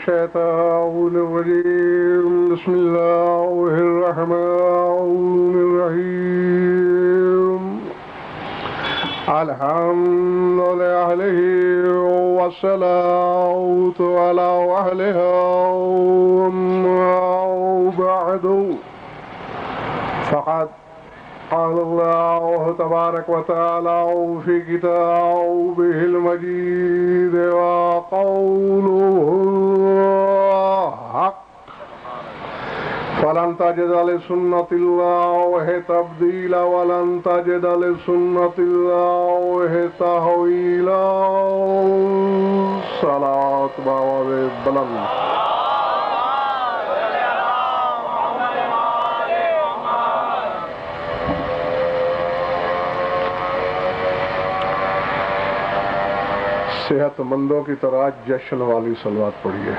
الشيطان الرجيم بسم الله الرحمن الرحيم الحمد لله والصلاة على أهلها وبعد فقد قال الله تبارك وتعالى في كتابه المجيد وقوله الحق فلن تجد لسنة الله تبديلا ولن تجد لسنة الله تحويلا صلاة باب بلند صحت مندوں کی طرح جشن والی صلوات پڑھیے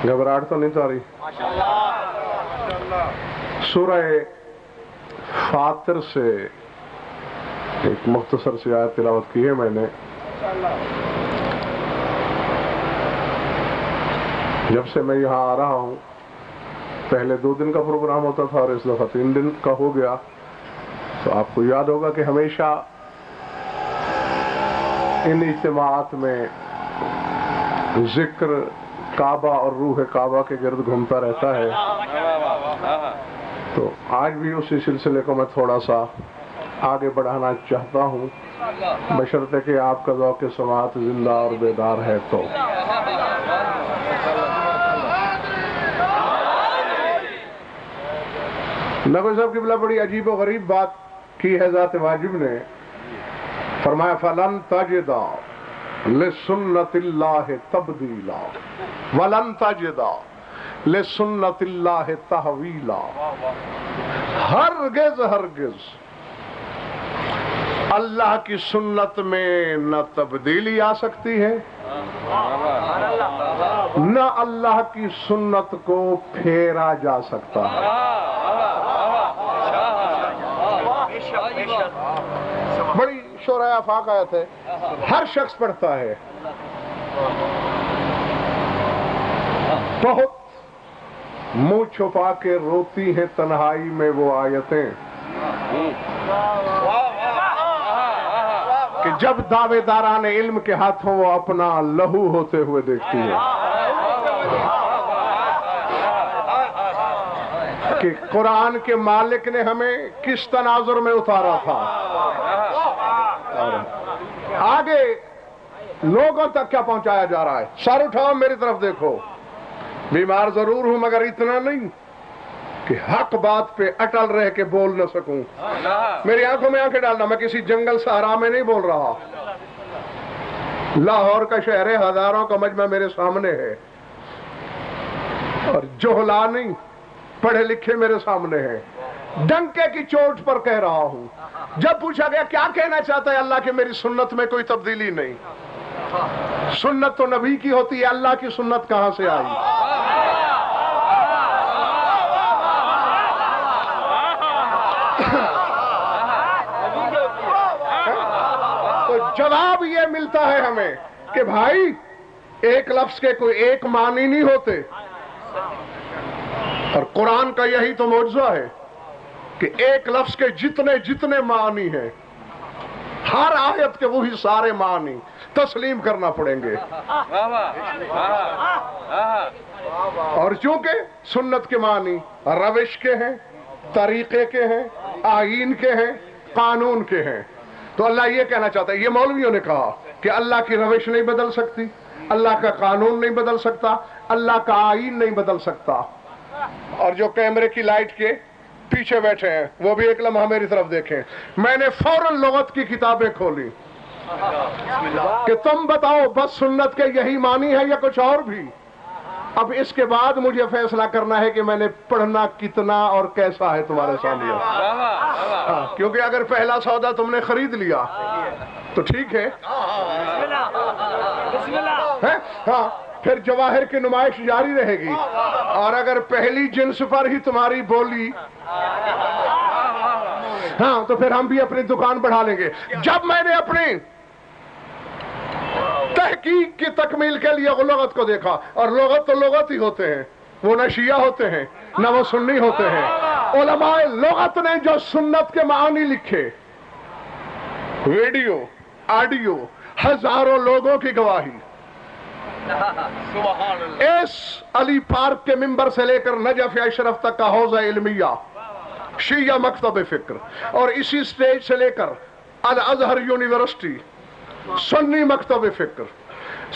گھبراہٹ تو نہیں ساری سورہ فاطر سے ایک مختصر سی آیت تلاوت کی ہے میں نے جب سے میں یہاں آ رہا ہوں پہلے 2 دن کا پروگرام ہوتا تھا اور اس دفعہ 3 دن کا ہو گیا تو آپ کو یاد ہوگا کہ ہمیشہ ان اجتماعات میں ذکر کعبہ اور روح کعبہ کے گرد گھومتا رہتا ہے تو آج بھی اسی سلسلے کو میں تھوڑا سا آگے بڑھانا چاہتا ہوں بشرطے کہ آپ کا ذوق سماعت زندہ اور بیدار ہے تو نبی صاحب قبلہ بڑی عجیب و غریب بات کی ہے ذات واجب نے فرمایا فَلَن تَجِدَ لِسُنَّتِ اللَّهِ تَبْدِيلًا وَلَن تَجِدَ لِسُنَّتِ اللَّهِ تَحْوِيلًا ہرگز اللہ کی سنت میں نہ تبدیلی آ سکتی ہے نہ اللہ کی سنت کو پھیرا جا سکتا ہے بڑی شورۂ آفاق آیت ہے ہر شخص پڑھتا ہے بہت منہ چھپا کے روتی ہیں تنہائی میں وہ آیتیں کہ جب دعوے داران علم کے ہاتھوں وہ اپنا لہو ہوتے ہوئے دیکھتی ہے کہ قرآن کے مالک نے ہمیں کس تناظر میں اتارا تھا آگے لوگوں تک کیا پہنچایا جا رہا ہے سر اٹھاؤ میری طرف دیکھو بیمار ضرور ہوں مگر اتنا نہیں کہ حق بات پہ اٹل رہ کے بول نہ سکوں میری آنکھوں میں آنکھیں ڈالنا میں کسی جنگل صحرا میں نہیں بول رہا لاہور کا شہر ہزاروں کا مجمع میرے سامنے ہے اور جوہلا نہیں پڑھے لکھے میرے سامنے ہیں ڈنکے کی چوٹ پر کہہ رہا ہوں جب پوچھا گیا کیا کہنا چاہتا ہے اللہ کہ میری سنت میں کوئی تبدیلی نہیں سنت تو نبی کی ہوتی ہے اللہ کی سنت کہاں سے آئی تو جواب یہ ملتا ہے ہمیں کہ بھائی ایک لفظ کے کوئی ایک معنی نہیں ہوتے اور قرآن کا یہی تو معجزہ ہے کہ ایک لفظ کے جتنے معنی ہیں ہر آیت کے وہی سارے معنی تسلیم کرنا پڑیں گے اور چونکہ سنت کے معنی روش کے ہیں طریقے کے ہیں آئین کے ہیں قانون کے ہیں تو اللہ یہ کہنا چاہتا ہے یہ مولویوں نے کہا کہ اللہ کی روش نہیں بدل سکتی اللہ کا قانون نہیں بدل سکتا اللہ کا آئین نہیں بدل سکتا اور جو کیمرے کی لائٹ کے پیچھے بیٹھے ہیں وہ بھی ایک لمحہ میری طرف دیکھیں میں نے فوراً لغت کی کتابیں کھولی کہ تم بتاؤ بس سنت کے یہی معنی ہے یا کچھ اور بھی اب اس کے بعد مجھے فیصلہ کرنا ہے کہ میں نے پڑھنا کتنا اور کیسا ہے تمہارے سامنے کیونکہ اگر پہلا سودا تم نے خرید لیا تو ٹھیک ہے ہاں پھر جواہر کی نمائش جاری رہے گی. اور اگر پہلی جنس پر ہی تمہاری بولی ہاں تو پھر ہم بھی اپنی دکان بڑھا لیں گے. جب میں نے اپنی تحقیق کی تکمیل کے لیے لغت کو دیکھا، اور لغت تو لغت ہی ہوتے ہیں، وہ نہ شیعہ ہوتے ہیں نہ وہ سنی ہوتے ہیں. علماء لغت نے جو سنت کے معنی لکھے، ویڈیو آڈیو ہزاروں لوگوں کی گواہی، اس علی پارک کے ممبر سے لے کر نجف اشرف تک کا حوزہ علمیہ، شیعہ مکتب فکر، اور اسی سٹیج سے لے کر الازہر یونیورسٹی، سنی مکتب فکر،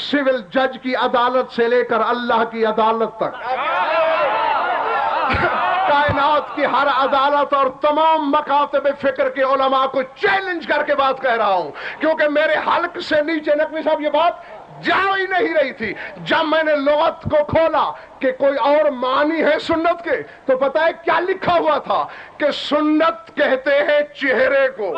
سول جج کی عدالت سے لے کر اللہ کی عدالت تک، کائنات کی ہر عدالت اور تمام مکاتب فکر کے علماء کو چیلنج کر کے بات کہہ رہا ہوں، کیونکہ میرے حلق سے نیچے نقوی صاحب یہ بات جا ہی نہیں رہی تھی. جب میں نے لغت کو کھولا کہ کوئی اور معنی ہے سنت کے، تو پتہ ہے کیا لکھا ہوا تھا کہ سنت کہتے ہیں چہرے کو.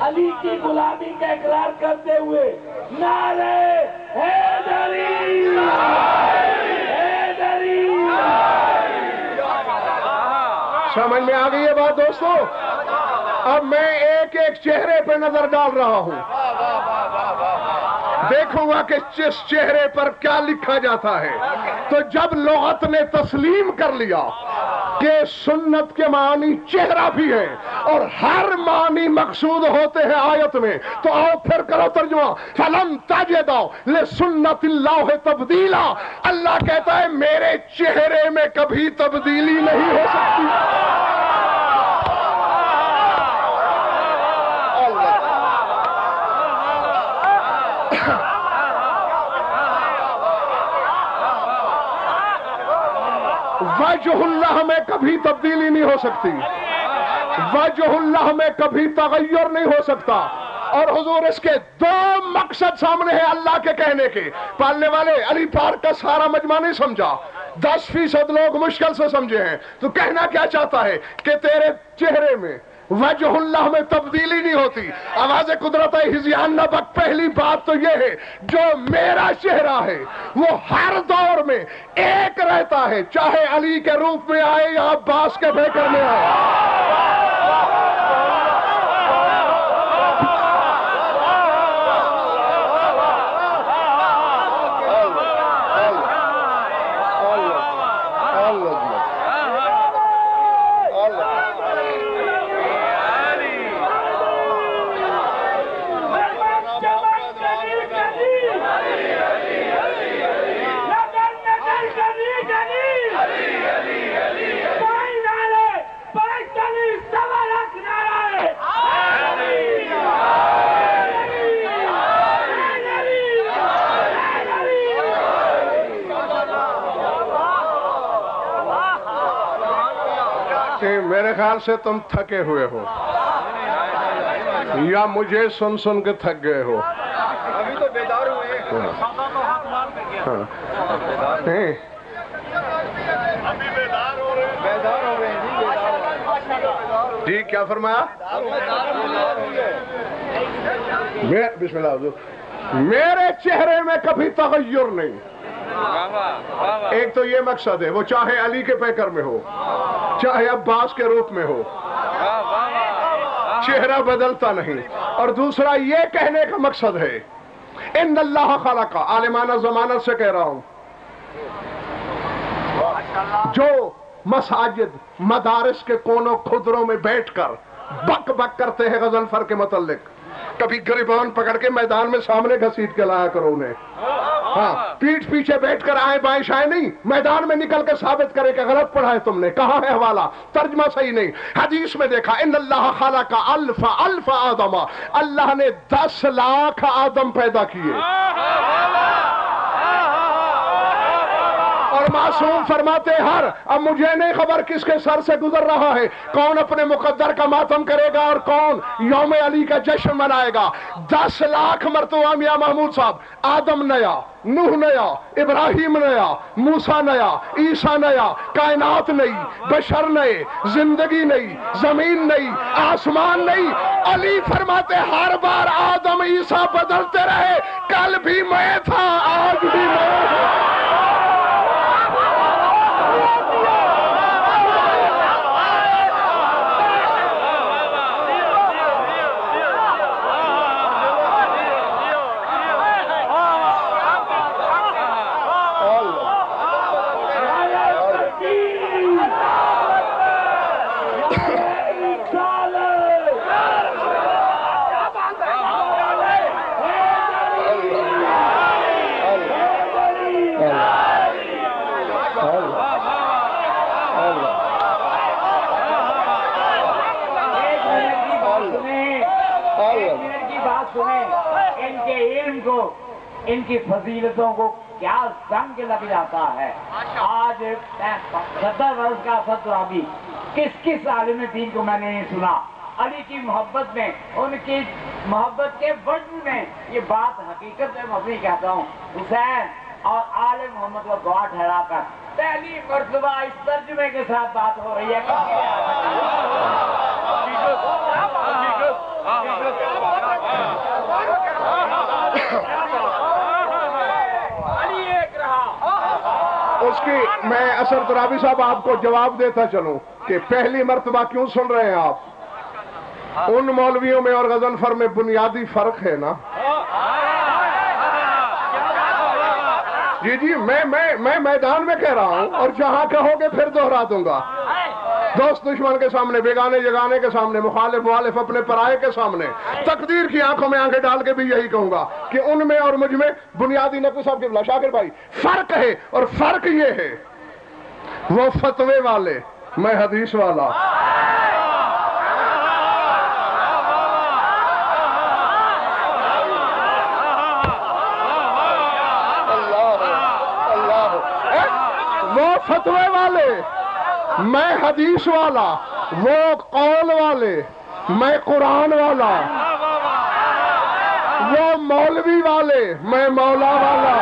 علی کی غلامی کا اقرار کرتے ہوئے نعرے حیدری حیدری. سمجھ میں آ گئی یہ بات دوستو؟ اب میں ایک ایک چہرے پہ نظر ڈال رہا ہوں، دیکھوں گا کہ جس چہرے پر کیا لکھا جاتا ہے. تو جب لغت نے تسلیم کر لیا کہ سنت کے معنی چہرہ بھی ہے اور ہر معنی مقصود ہوتے ہیں آیت میں، تو آؤ پھر کرو ترجمہ. فَلَمْ تَجِدَ لِسُنَّتِ اللَّهِ تَبْدِيلًا. اللہ کہتا ہے میرے چہرے میں کبھی تبدیلی نہیں ہو سکتی. وجہ اللہ میں کبھی تبدیلی نہیں ہو سکتی، وجہ اللہ میں کبھی تغیر نہیں ہو سکتا. اور حضور اس کے دو مقصد سامنے ہیں اللہ کے کہنے کے. پالنے والے علی پارک کا سارا مجمع نہیں سمجھا، 10% لوگ مشکل سے سمجھے ہیں. تو کہنا کیا چاہتا ہے کہ تیرے چہرے میں وجہ اللہ میں تبدیلی نہیں ہوتی. آواز قدرت ہزیان نبک. پہلی بات تو یہ ہے جو میرا چہرہ ہے وہ ہر دور میں ایک رہتا ہے، چاہے علی کے روپ میں آئے یا عباس کے بیکر میں آئے. میرے خیال سے تم تھکے ہوئے ہو یا مجھے سن سن کے تھک گئے ہو. ابھی تو بیدار ہوئے جی. کیا فرمایا؟ بسم اللہ حضور. میرے چہرے میں کبھی تغیر نہیں. ایک تو یہ مقصد ہے، وہ چاہے علی کے پیکر میں ہو چاہے عباس کے روپ میں ہو، چہرہ بدلتا نہیں. اور دوسرا یہ کہنے کا مقصد ہے ان اللہ خلق، عالمانہ ضمانت سے کہہ رہا ہوں، جو مساجد مدارس کے کونوں خدروں میں بیٹھ کر بک بک کرتے ہیں غضنفر کے متعلق، کبھی گریبان پکڑ کے میدان میں سامنے گھسیٹ کے لایا کرو انہیں. ہاں، پیٹھ پیچھے بیٹھ کر آئیں بائیں شائیں نہیں، میدان میں نکل کے ثابت کرے کہ غلط پڑھا ہے تم نے. کہاں ہے حوالہ؟ ترجمہ صحیح نہیں. حدیث میں دیکھا ان اللہ خلق الف آدم، اللہ نے 10 لاکھ آدم پیدا کیے. اور اور معصوم فرماتے ہر اب مجھے نہیں خبر کس کے سر سے گزر رہا ہے، کون اپنے مقدر کا ماتم کرے گا اور کون یوم علی کا جشن منائے گا۔ 10 لاکھ مرتبہ میاں محمود صاحب، آدم نیا، نوح نیا، ابراہیم نیا، موسیٰ نیا، عیسیٰ نیا، کائنات نئی، بشر نئے، زندگی نئی، زمین نئی، آسمان نئی۔ علی فرماتے ہر بار آدم عیسیٰ بدلتے رہے، کل بھی میں تھا آج بھی میں ہوں۔ ان کی فضیلتوں کو کیا زنگ لگ جاتا ہے۔ آج 70 برس کا اسد ترابی، کس عالم دین کو میں نے نہیں سنا علی کی محبت میں، ان کی محبت کے وزن میں یہ بات حقیقت میں مبنی کہتا ہوں۔ حسین اور آل محمد کو گواہ ٹھہرا کر پہلی مرتبہ اس ترجمے کے ساتھ بات ہو رہی ہے۔ اس کی میں اسد ترابی صاحب آپ کو جواب دیتا چلوں کہ پہلی مرتبہ کیوں سن رہے ہیں آپ؟ ان مولویوں میں اور غضنفر میں بنیادی فرق ہے نا۔ جی میں میدان میں کہہ رہا ہوں، اور جہاں کہو گے پھر دوہرا دوں گا۔ دوست دشمن کے سامنے، بیگانے جگانے کے سامنے، مخالف موالف اپنے پرائے کے سامنے، تقدیر کی آنکھوں میں آنکھیں ڈال کے بھی یہی کہوں گا کہ ان میں اور مجھ میں بنیادی نقطہ صاحب کے شاکر بھائی فرق ہے، اور فرق یہ ہے وہ فتوے والے، میں حدیث والا۔ وہ فتوے والے، میں حدیث والا، وہ قول والے، میں قرآن والا، وہ مولوی والے، میں مولا والا۔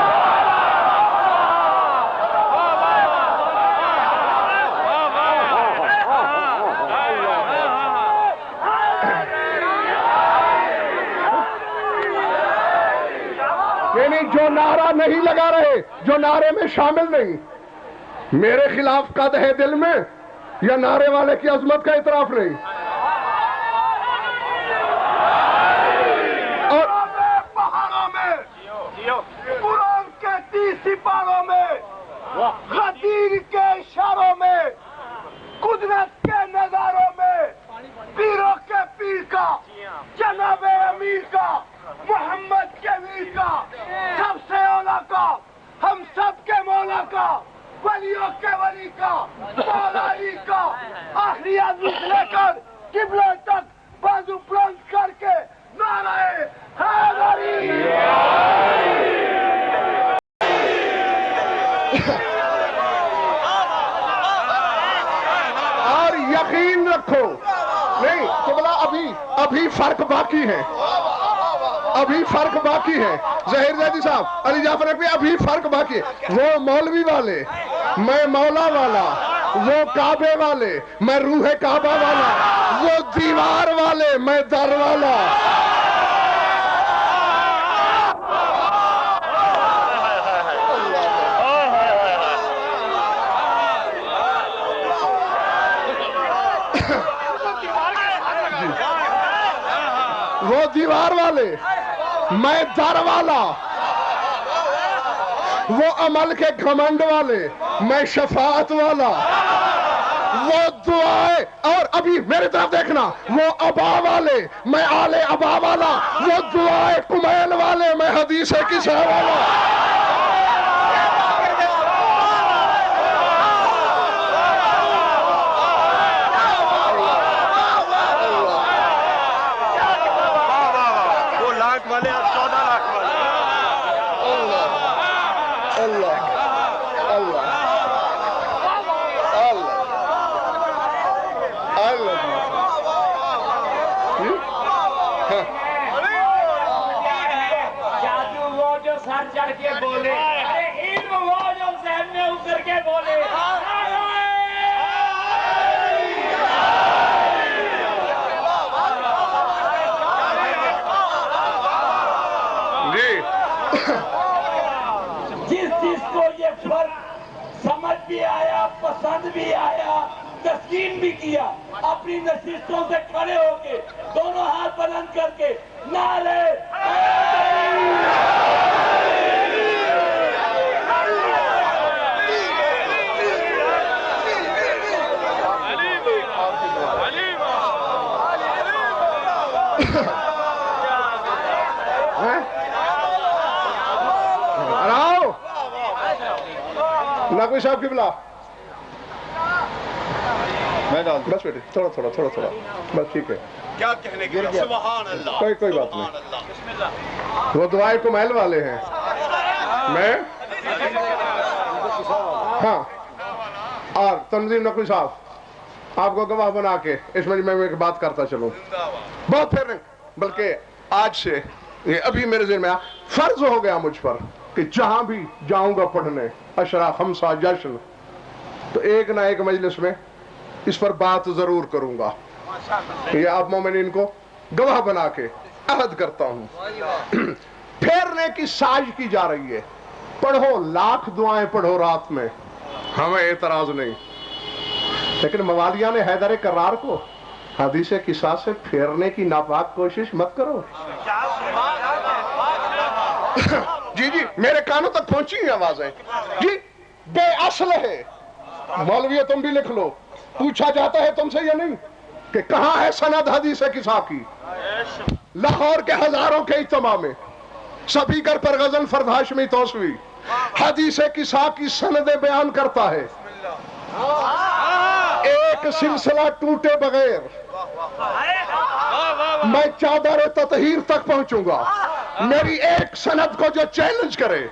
یعنی جو نعرہ نہیں لگا رہے، جو نعرے میں شامل نہیں، میرے خلاف قد ہے دل میں، یا نعرے والے کی عظمت کا اعتراف نہیں؟ اور پہاڑوں میں، قرآن کے 30 سپاروں میں، غدیر کے اشاروں میں، قدرت کے نظاروں میں، پیروں کے پیر کا، جناب امیر کا، محمد کے ویر کا، سب سے اولا کا، ہم سب کے مولا کا، ولیوں کے ولی کا، مولا علی کا، آخری آدمی سے لے کر قبلہ تک بازو بلند کر کے نعرہ حیدری۔ اور یقین رکھو، نہیں قبلہ ابھی فرق باقی ہے، ابھی فرق باقی ہے۔ ظہیر زیدی صاحب، علی جعفر نقوی، ابھی فرق باقی ہے۔ وہ مولوی والے، میں مولا والا، وہ کعبے والے، میں روح کعبہ والا، وہ دیوار والے، میں در والا۔ وہ دیوار والے، میں در والا، وہ عمل کے گھمنڈ والے، میں شفاعت والا، وہ دعائیں، اور ابھی میری طرف دیکھنا، وہ ابا والے، میں آل ابا والا، وہ دعائیں کمیل والے، میں حدیث کسا والا۔ اللہ اللہ اللہ چڑھ کے بولے, ارے علم وہ جو ذہن میں اتر کے بولے. جس جس کو یہ فرق سمجھ بھی آیا, پسند بھی آیا, تسکین بھی کیا, اپنی نشستوں سے کھڑے ہو کے دونوں ہاتھ بلند کر کے نعرے نقوی صاحب کی بلا بس بیٹے تھوڑا تھوڑا تھوڑا تھوڑا بس ٹھیک ہے. کیا کہنے کے لیے؟ سبحان اللہ. کوئی بات نہیں. وہ دعائے کمیل والے ہیں. میں ہاں اور تنظیم نقوی صاحب آپ کو گواہ بنا کے اس مجمع میں ایک بات کرتا چلوں. بہت پھر بلکہ آج سے یہ ابھی میرے ذہن میں فرض ہو گیا مجھ پر کہ جہاں بھی جاؤں گا پڑھنے اشرا خمسہ جشن تو ایک نہ ایک مجلس میں اس پر بات ضرور کروں گا. یہ آپ مومنین کو گواہ بنا کے عہد کرتا ہوں. پھیرنے کی ساز کی جا رہی ہے. پڑھو لاکھ دعائیں پڑھو رات میں, ہمیں اعتراض نہیں, لیکن موالیہ نے حیدر کرار کو حدیث قصاص سے پھیرنے کی ناپاک کوشش مت کرو. جی جی میرے کانوں تک پہنچی ہیں آوازیں. جی بے اصل ہے. مولوی تم بھی لکھ لو. پوچھا جاتا ہے تم سے یا نہیں کہ کہاں ہے سند حدیث قصاص کی؟ لاہور کے ہزاروں کے اجتماع میں سبھی کر پر غزل فرد ہاشمی توسوی حدیث قصاص کی سندیں بیان کرتا ہے. ایک سلسلہ ٹوٹے بغیر میں چادر تطہیر تک پہنچوں گا. میری ایک سند کو جو چیلنج کرے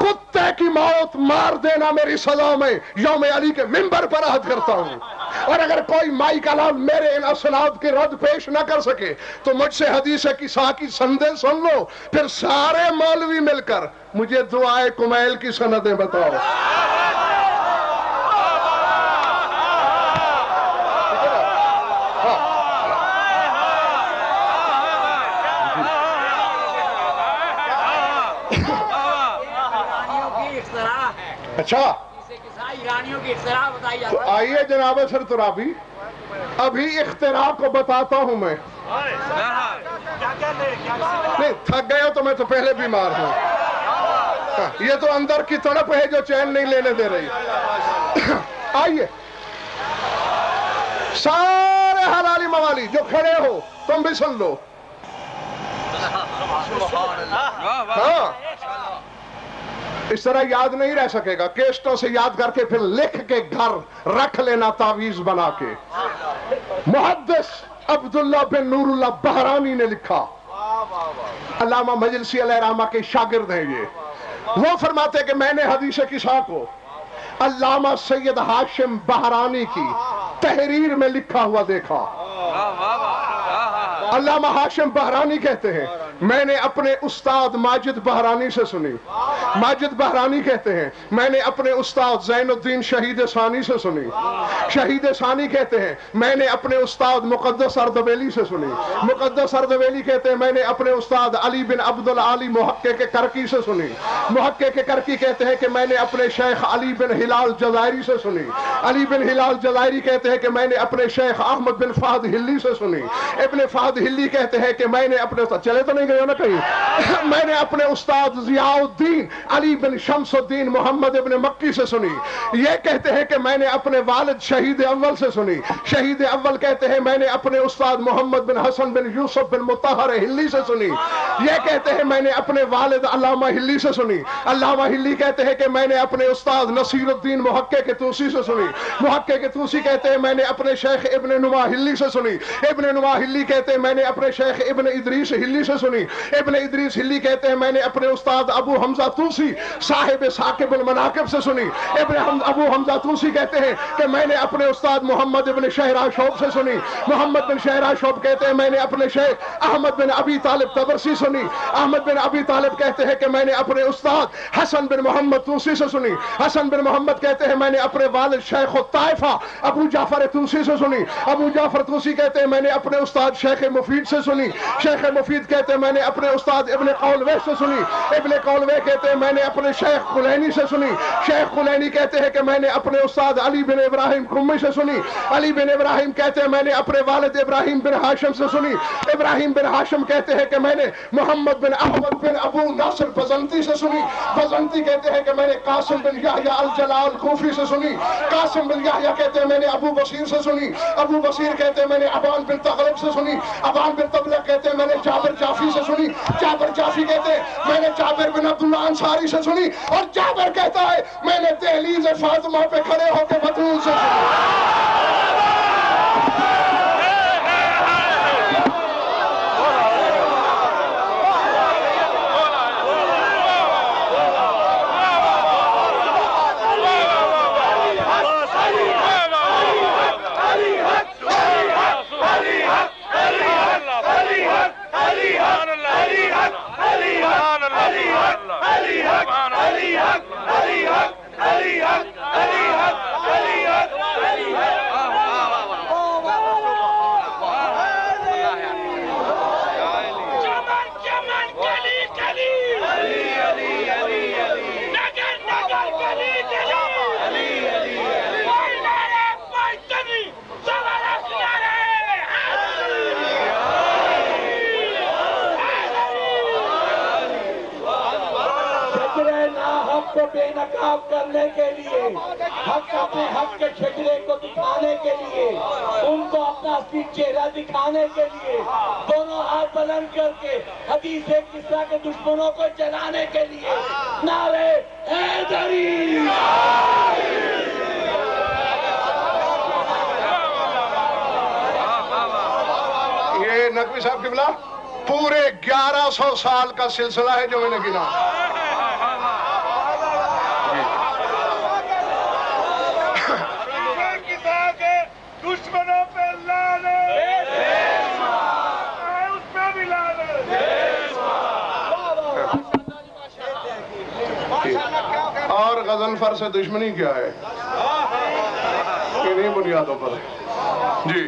کتے کی موت مار دینا میری سزا میں یوم علی کے منبر پر عہد کرتا ہوں. اور اگر کوئی مائی کلام میرے ان اسناد کی رد پیش نہ کر سکے تو مجھ سے حدیث قصاص کی سندیں سن لو, پھر سارے مولوی مل کر مجھے دعائے کمیل کی سندیں بتاؤ. اچھا ایرانیوں کی اختراع بتائی تو آئیے جناب سر ترابی ابھی اختراع کو بتاتا ہوں میں. نہیں تھک گئے ہو تو میں تو پہلے بیمار ہوں. یہ تو اندر کی تڑپ ہے جو چین نہیں لینے دے رہی. آئیے سارے حلالی موالی جو کھڑے ہو تم بھی سن لو. ہاں اس طرح یاد نہیں رہ سکے گا. کیسٹوں سے یاد کر کے پھر لکھ کے گھر رکھ لینا تعویذ بنا کے. محدث عبداللہ بن نور اللہ بحرانی نے لکھا, علامہ مجلسی علیہ رحمہ کے شاگرد ہیں یہ. وہ فرماتے کہ میں نے حدیث قصاص کو علامہ سید ہاشم بحرانی کی تحریر میں لکھا ہوا دیکھا. علامہ ہاشم بحرانی کہتے ہیں میں نے اپنے استاد ماجد بحرانی سے سنی. ماجد بحرانی کہتے ہیں میں نے اپنے استاد زین الدین شہید ثانی سے سنی. شہید ثانی کہتے ہیں میں نے اپنے استاد مقدس اردبیلی سے سنی. مقدس اردبیلی کہتے ہیں میں نے اپنے استاد علی بن عبدالعالی محقق کرکی سے سنی. محقق کرکی کہتے ہیں کہ میں نے اپنے شیخ علی بن ہلال جزائری سے سنی. علی بن ہلال جزائری کہتے ہیں کہ میں نے اپنے شیخ احمد بن فہد ہلی سے سنی. ابن فہد ہلی کہتے ہیں کہ میں نے اپنے چلے تو نہیں گئے ہو نا کہیں میں نے اپنے استاد ضیاء الدین علی بن شمس الدین محمد ابن مکی سے سنی. یہ کہتے ہیں کہ میں نے اپنے والد شہید اول سے سنی. شہید اول کہتے ہیں میں نے اپنے استاد محمد بن حسن بن یوسف بن مطہر ہلی سے سنی. یہ کہتے ہیں میں نے اپنے والد علامہ ہلی سے سنی. علامہ ہلی کہتے ہیں کہ میں نے اپنے استاد نصیر الدین محقق طوسی سے سنی. محقق طوسی کہتے ہیں میں نے اپنے شیخ ابن نما ہلی سے سنی. ابن نما ہلی کہتے ہیں میں نے اپنے شیخ ابن ادریس ہلی سے سنی. سنی. ابن ادریس ہلی کہتے ہیں میں نے اپنے استاد ابو حمزہ طوسی صاحب ثاقب المناقب سے سنی. ابو حمزہ طوسی کہتے ہیں کہ میں نے اپنے استاد محمد بن شہرہ شعب سے سنی. محمد بن شہرہ شعب کہتے ہیں میں نے اپنے شیخ احمد بن ابی طالب طبرسی سنی. احمد بن ابی طالب کہتے ہیں کہ میں نے اپنے استاد حسن بن محمد طوسی سے سنی. حسن بن محمد کہتے ہیں میں نے اپنے والد شیخ الطائفہ ابو جعفر طوسی سے سنی. ابو جعفر طوسی کہتے ہیں میں نے اپنے استاد شیخ مفید سے سنی. شیخ مفید کہتے ہیں میں نے اپنے استاد ابن قولوے سے سنی. ابن قولوے کہتے ہیں میں نے اپنے شیخ قلینی سے سنی. شیخ قلینی کہتے ہیں کہ میں نے اپنے استاد علی بن ابراہیم قمی سے سنی. علی بن ابراہیم کہتے ہیں میں نے اپنے والد ابراہیم بن ہاشم سے سنی. ابراہیم بن ہاشم کہتے ہیں کہ میں نے محمد بن احمد بن ابو ناصر بزنتی سے سنی. بزنتی کہتے ہیں کہ میں نے قاسم بن یحییٰ الجلال کوفی سے سنی. قاسم بن یحییٰ کہتے ہیں میں نے ابو بصیر سے سنی. ابو بصیر کہتے ہیں میں نے ابان بن تغلب سے سنی. ابان بن تغلب کہتے ہیں میں نے جابر جعفی سے سنی. جابر جعفی کہتے ہیں میں نے جابر بن عبداللہ انصاری سے سنی. اور جابر کہتا ہے میں نے دہلیز فاطمہ پہ کھڑے ہو کے بطول سے سنی. کو بے نقاب کرنے کے لیے، حق اپنے حق کے شجرے کو دکھانے کے لیے، ان کو اپنا اصلی چہرہ دکھانے کے لیے، دونوں ہاتھ بلند کر کے حدیث کسریٰ کے دشمنوں کو جلانے کے لیے نعرے حیدری. یہ نقوی صاحب قبلہ پورے 1100 سال کا سلسلہ ہے جو میں نے گنا. دشمنوں پہ لانے، اس پہ بھی لانے. اور غضنفر سے دشمنی کیا ہے انہی بنیادوں پر. جی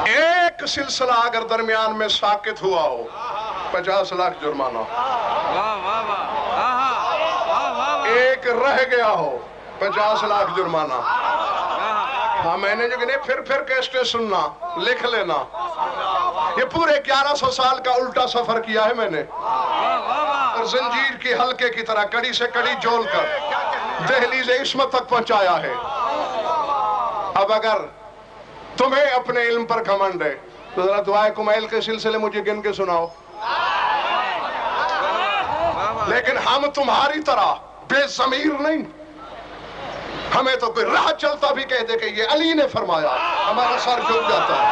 ایک سلسلہ اگر درمیان میں ساکت ہوا ہو 50 لاکھ جرمانہ، ایک رہ گیا ہو 50 لاکھ جرمانہ. ہاں میں نے جو کہ پھر کیسٹیں سننا، لکھ لینا. یہ پورے 1100 سال کا الٹا سفر کیا ہے میں نے، اور زنجیر کی حلقے کی طرح کڑی سے کڑی جول کر دہلیز عصمت تک پہنچایا ہے. اب اگر تمہیں اپنے علم پر گھمنڈ ہے تو ذرا دعائے کمیل کے سلسلے مجھے گن کے سناؤ. لیکن ہم تمہاری طرح بے ضمیر نہیں. ہمیں تو کوئی راہ چلتا بھی کہہ دے کہ یہ علی نے فرمایا، ہمارا سر جھک جاتا ہے.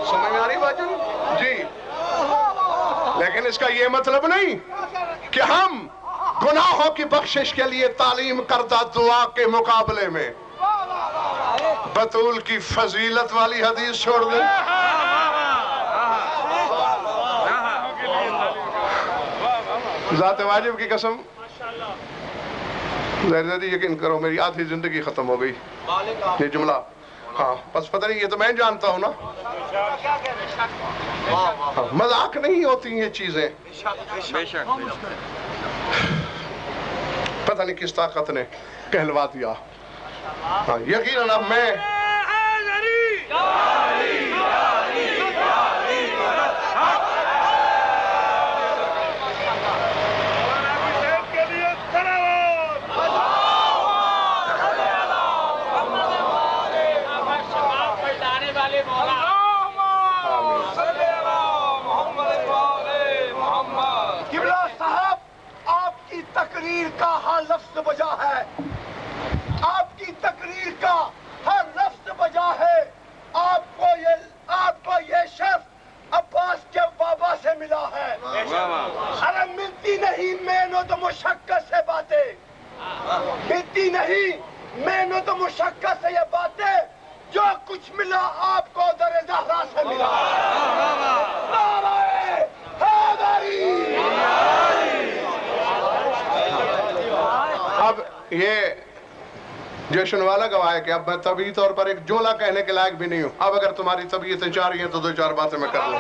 سمجھ آ رہی بات جی؟ لیکن اس کا یہ مطلب نہیں کہ ہم گناہوں کی بخشش کے لیے تعلیم کردہ دعا کے مقابلے میں بطول کی فضیلت والی حدیث چھوڑ دیں. ذات واجب کی قسم زہر یقین کرو میری آدھی زندگی ختم ہو گئی یہ جملہ. ہاں بس پتہ نہیں، یہ تو میں جانتا ہوں نا. مذاق نہیں ہوتی یہ چیزیں. پتہ نہیں کس طاقت نے کہلوا دیا. ہاں یقیناً اب میں تقریر کا ہاں لفظ بجا ہے کی تقریر کا ہر لفظ بجا ہے. آپ کو یہ شرف عباس کے بابا سے ملا ہے. ارے ملتی نہیں محنت و مشقت سے باتیں, ملتی نہیں محنت و مشقت سے یہ باتیں. جو کچھ ملا آپ کو در زہرا سے ملا. نعرہ حیدری. اب یہ جشن والا گواہ ہے کہ اب میں طبعی طور پر ایک جملہ کہنے کے لائق بھی نہیں ہوں. اب اگر تمہاری طبیعتیں چاہ رہی ہیں تو 2-4 باتیں میں کر لوں.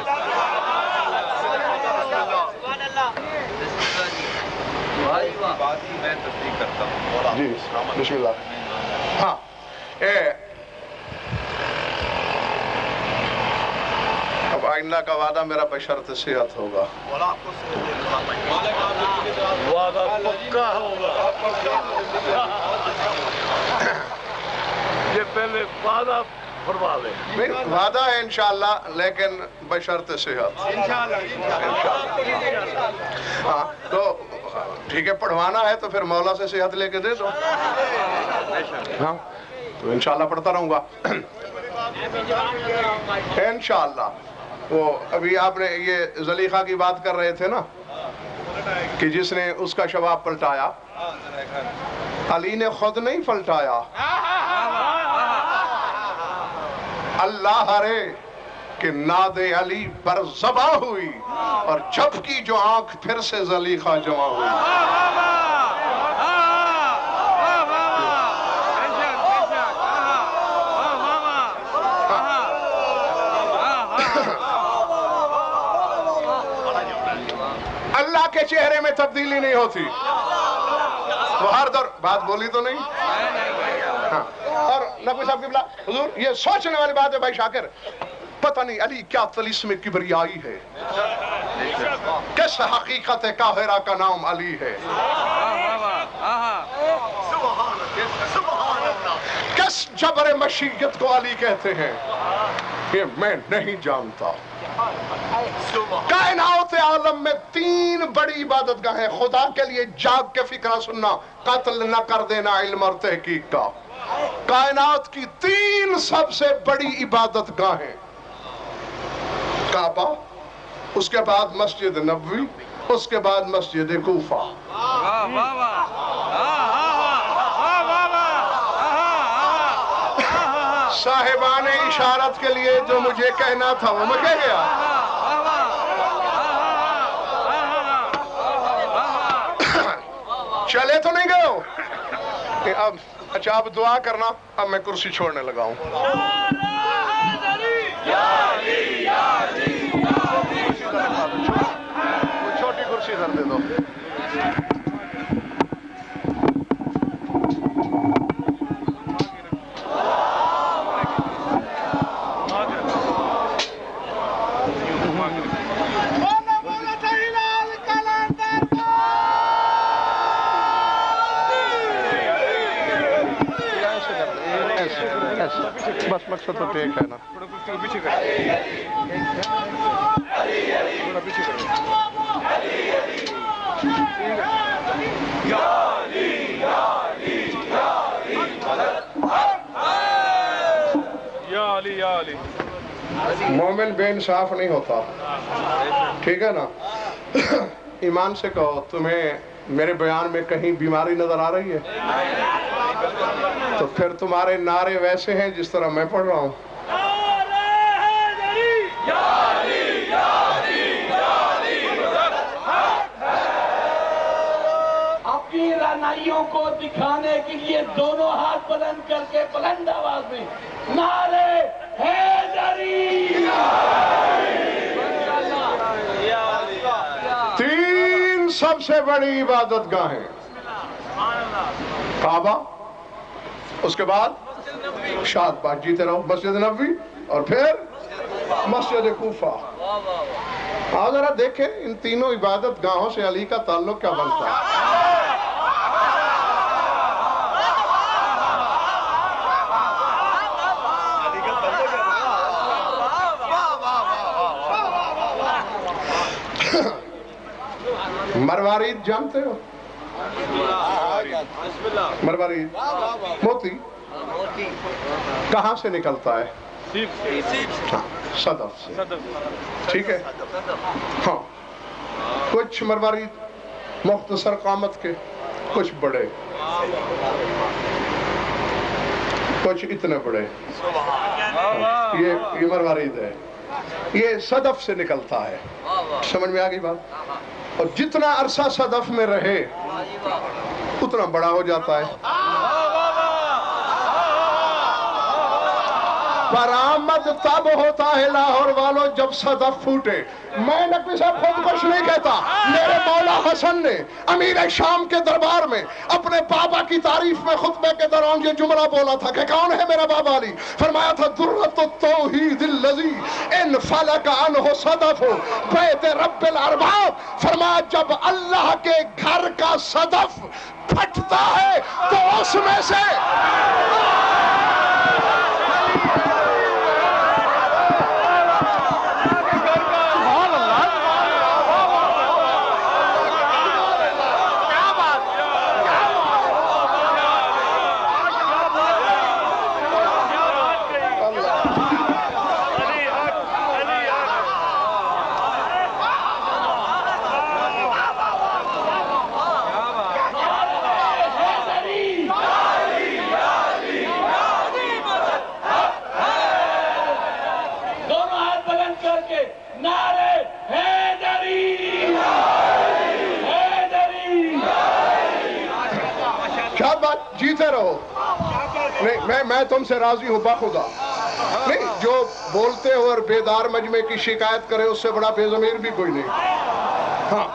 جی بسم اللہ. ہاں اب آئندہ کا وعدہ میرا بشرط صحت ہوگا. وعدہ پکا ہوگا. یہ پہلے وعدہ فرما لیں. نہیں وعدہ ہے انشاءاللہ لیکن بشرط صحت. ہاں تو ٹھیک ہے, پڑھوانا ہے تو پھر مولا سے صحت لے کے دے دو. ہاں تو انشاءاللہ پڑھتا رہوں گا انشاءاللہ. وہ ابھی آپ نے یہ زلیخا کی بات کر رہے تھے نا کہ جس نے اس کا شباب پلٹایا, علی نے خود نہیں پلٹایا. اللہ رے کہ ناد علی پر ذبح ہوئی اور جب کی جو آنکھ پھر سے زلیخا جمع ہوئی. اللہ کے چہرے میں تبدیلی نہیں ہوتی. وہ ہر دور بات بولی تو نہیں. ہاں. اور نقوی صاحب قبلہ حضور یہ سوچنے والی بات ہے بھائی شاکر, پتہ نہیں علی کیا طلسم کبریائی ہے, کس حقیقت قاہرہ کا نام علی ہے, کس جبر مشیت کو علی کہتے ہیں, یہ میں نہیں جانتا. کائنات عالم میں 3 بڑی عبادت گاہیں. خدا کے لیے جاگ کے فکرہ سننا, قتل نہ کر دینا علم اور تحقیق کا. کائنات کی 3 سب سے بڑی عبادت گاہیں, کعبہ, اس کے بعد مسجد نبوی, اس کے بعد مسجد کوفہ. صاحبان اشارت کے لیے جو مجھے کہنا تھا وہ میں کہہ گیا. چلے تو نہیں گئے ہو. اب اچھا اب دعا کرنا, اب میں کرسی چھوڑنے لگا ہوں. چھوٹی کرسی ادھر دے دو. بس مقصد تو ٹیک ہے نا. مومن بے انصاف نہیں ہوتا, ٹھیک ہے نا. ایمان سے کہو تمہیں میرے بیان میں کہیں بیماری نظر آ رہی ہے؟ تو پھر تمہارے نعرے ویسے ہیں جس طرح میں پڑھ رہا ہوں. اپنی رعنائیوں کو دکھانے کے لیے دونوں ہاتھ بلند کر کے بلند آواز میں نعرے حیدری. 3 سب سے بڑی عبادت گاہیں, کعبہ, اس کے بعد شاد بات جیتے رہو مسجد نبوی, اور پھر مسجد کوفہ. آج ذرا دیکھیں ان تینوں عبادت گاہوں سے علی کا تعلق کیا بنتا ہے. مروارید جانتے ہو؟ مروارید موتی کہاں سے نکلتا ہے؟ ہاں، صدف سے. ٹھیک ہے. ہاں، کچھ مروارید مختصر قامت کے، کچھ بڑے، کچھ اتنے بڑے. یہ مروارید ہے، یہ صدف سے نکلتا ہے. سمجھ میں آ گئی بات؟ اور جتنا عرصہ صدف میں رہے اتنا بڑا ہو جاتا ہے. برآمد تب ہوتا ہے لاہور والوں جب صدف پھوٹے. میں نقوی صاحب خود کچھ نہیں کہتا، میرے مولا حسن نے امیر شام کے دربار میں اپنے بابا کی تعریف میں خطبے کے دوران یہ جملہ بولا تھا کہ کون ہے میرا بابا علی؟ فرمایا تھا درۃ التوحید الذی ان فلک عنہ صدف بیت رب الارباب. فرمایا جب اللہ کے گھر کا صدف پھٹتا ہے تو اس میں سے جیتے رہو. نہیں میں تم سے راضی ہوں باخدا. نہیں، جو بولتے ہو اور بیدار مجمع کی شکایت کرے اس سے بڑا بے ضمیر بھی کوئی نہیں. ہاں،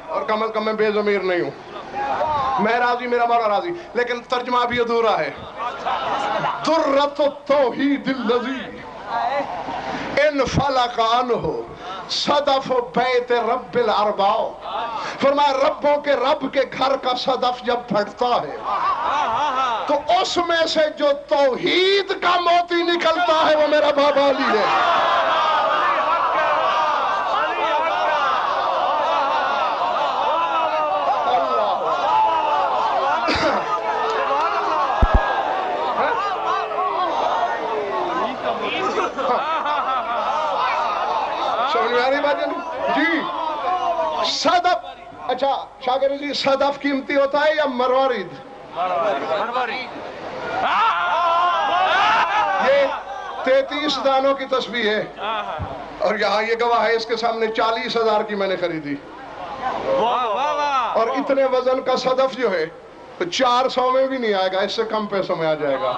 اور کم از کم میں بے ضمیر نہیں ہوں. میں راضی، میرا مولا راضی، لیکن ترجمہ بھی ادھورا ہے. درۃ التوحید الذی ان فلک عنہ صدف بیت رب الارباب. فرمایا ربوں کے رب کے گھر کا صدف جب پھٹتا ہے تو اس میں سے جو توحید کا موتی نکلتا ہے وہ میرا بابا علی ہے. جی صدف، اچھا شاگرد جی، صدف قیمتی ہوتا ہے یا مروارید؟ یہ 33 دانوں کی تسبیح ہے اور یہاں یہ گواہ ہے، اس کے سامنے 40,000 کی میں نے خریدی. اور اتنے وزن کا صدف جو ہے تو 400 میں بھی نہیں آئے گا، اس سے کم پیسوں میں آ جائے گا.